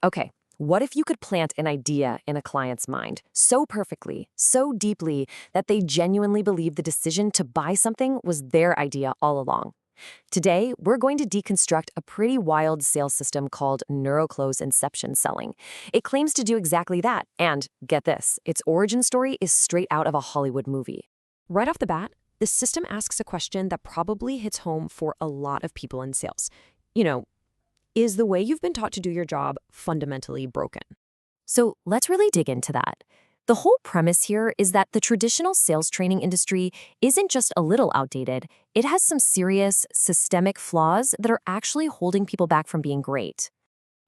Okay, what if you could plant an idea in a client's mind so perfectly, so deeply, that they genuinely believe the decision to buy something was their idea all along? Today, we're going to deconstruct a pretty wild sales system called Neuroclose Inception selling. It claims to do exactly that, and get this, its origin story is straight out of a Hollywood movie. Right off the bat, the system asks a question that probably hits home for a lot of people in sales. You know, is the way you've been taught to do your job fundamentally broken? So let's really dig into that. The whole premise here is that the traditional sales training industry isn't just a little outdated, it has some serious, systemic flaws that are actually holding people back from being great.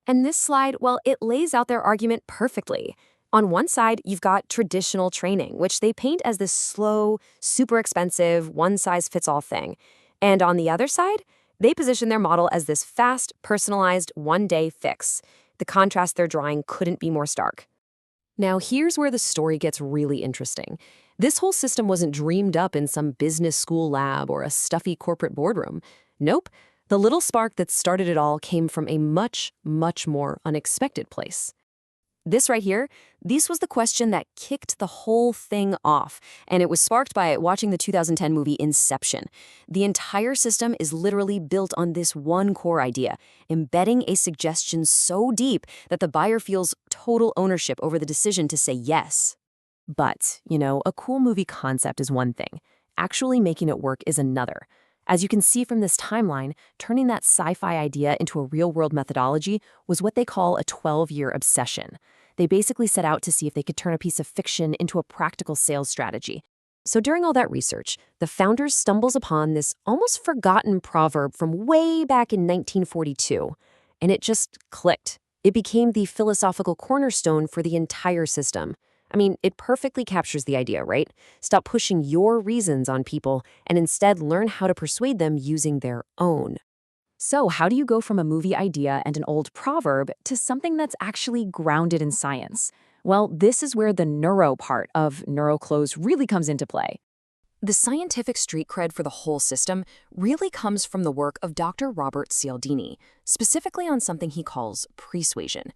And this slide, well, it lays out their argument perfectly. On one side, you've got traditional training, which they paint as this slow, super expensive, one-size-fits-all thing. And on the other side, they position their model as this fast, personalized, one-day fix. The contrast they're drawing couldn't be more stark. Now, here's where the story gets really interesting. This whole system wasn't dreamed up in some business school lab or a stuffy corporate boardroom. Nope. The little spark that started it all came from a much, much more unexpected place. This right here, this was the question that kicked the whole thing off, and it was sparked by watching the 2010 movie Inception. The entire system is literally built on this one core idea, embedding a suggestion so deep that the buyer feels total ownership over the decision to say yes. But, a cool movie concept is one thing. Actually making it work is another. As you can see from this timeline, turning that sci-fi idea into a real-world methodology was what they call a 12-year obsession. They basically set out to see if they could turn a piece of fiction into a practical sales strategy. So during all that research, the founders stumbles upon this almost forgotten proverb from way back in 1942, and it just clicked. It became the philosophical cornerstone for the entire system. I mean, it perfectly captures the idea, right? Stop pushing your reasons on people and instead learn how to persuade them using their own. So how do you go from a movie idea and an old proverb to something that's actually grounded in science? Well, this is where the neuro part of Neuroclose really comes into play. The scientific street cred for the whole system really comes from the work of Dr. Robert Cialdini, specifically on something he calls persuasion.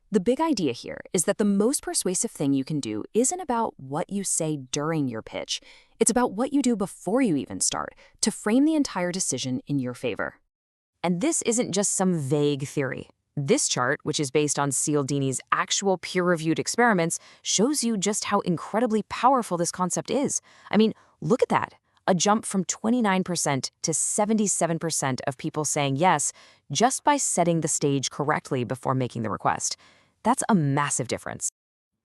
The big idea here is that the most persuasive thing you can do isn't about what you say during your pitch. It's about what you do before you even start to frame the entire decision in your favor. And this isn't just some vague theory. This chart, which is based on Cialdini's actual peer-reviewed experiments, shows you just how incredibly powerful this concept is. I mean, look at that. A jump from 29% to 77% of people saying yes just by setting the stage correctly before making the request. That's a massive difference.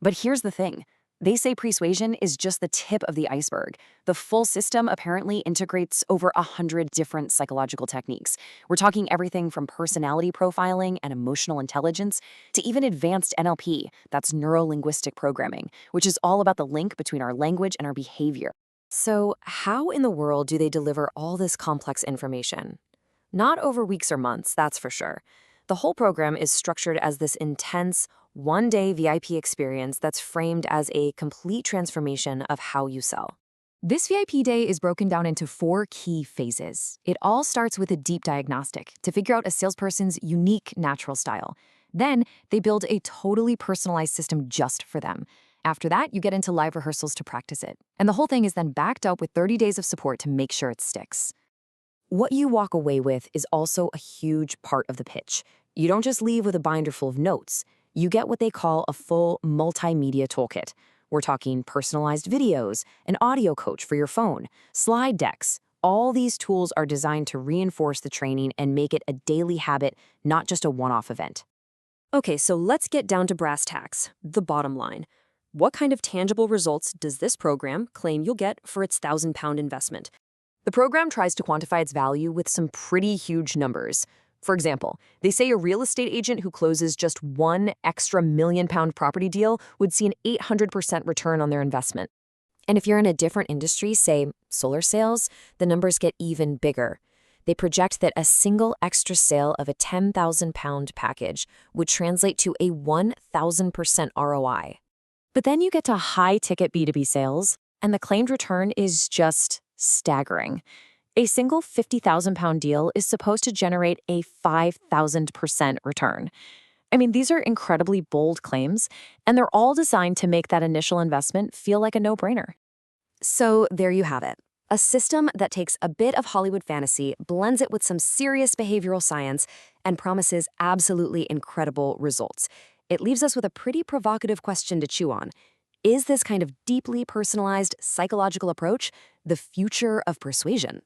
But here's the thing. They say persuasion is just the tip of the iceberg. The full system apparently integrates over 100 different psychological techniques. We're talking everything from personality profiling and emotional intelligence to even advanced NLP, that's neuro-linguistic programming, which is all about the link between our language and our behavior. So how in the world do they deliver all this complex information? Not over weeks or months, that's for sure. The whole program is structured as this intense, one-day VIP experience that's framed as a complete transformation of how you sell. This VIP day is broken down into 4 key phases. It all starts with a deep diagnostic to figure out a salesperson's unique natural style. Then, they build a totally personalized system just for them. After that, you get into live rehearsals to practice it. And the whole thing is then backed up with 30 days of support to make sure it sticks. What you walk away with is also a huge part of the pitch. You don't just leave with a binder full of notes. You get what they call a full multimedia toolkit. We're talking personalized videos, an audio coach for your phone, slide decks. All these tools are designed to reinforce the training and make it a daily habit, not just a one-off event. Okay, so let's get down to brass tacks, the bottom line. What kind of tangible results does this program claim you'll get for its £1,000 investment? The program tries to quantify its value with some pretty huge numbers. For example, they say a real estate agent who closes just one extra £1 million property deal would see an 800% return on their investment. And if you're in a different industry, say solar sales, the numbers get even bigger. They project that a single extra sale of a £10,000 package would translate to a 1,000% ROI. But then you get to high-ticket B2B sales, and the claimed return is just staggering. A single £50,000 deal is supposed to generate a 5,000% return. I mean, these are incredibly bold claims, and they're all designed to make that initial investment feel like a no-brainer. So there you have it. A system that takes a bit of Hollywood fantasy, blends it with some serious behavioral science, and promises absolutely incredible results. It leaves us with a pretty provocative question to chew on. Is this kind of deeply personalized psychological approach the future of persuasion?